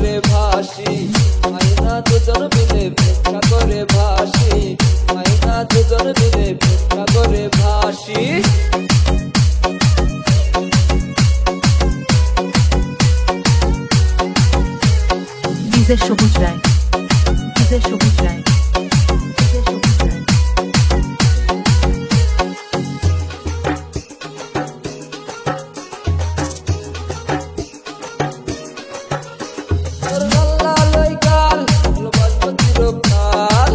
সাগরে ভাসি, আইনা দুজন মিলে প্রেম সাগরে ভাসি, আইনা দুজন মিলে প্রেম সাগরে ভাসি। ডিজে সবুজ রায়, ডিজে সবুজ রায়, ডিজে সবুজ রায়। তোর লাল্লা লই গাল ভালোবাসবো চিরকাল,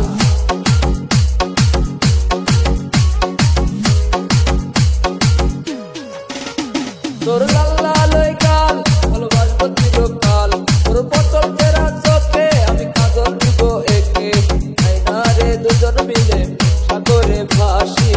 তোর লাল্লা লই গাল ভালোবাসবো চিরকাল, তোর পটল ফেরা চোখে আমি কাজল দিব একে, আইনা রে দুজন মিলে সাগরে ভাসি,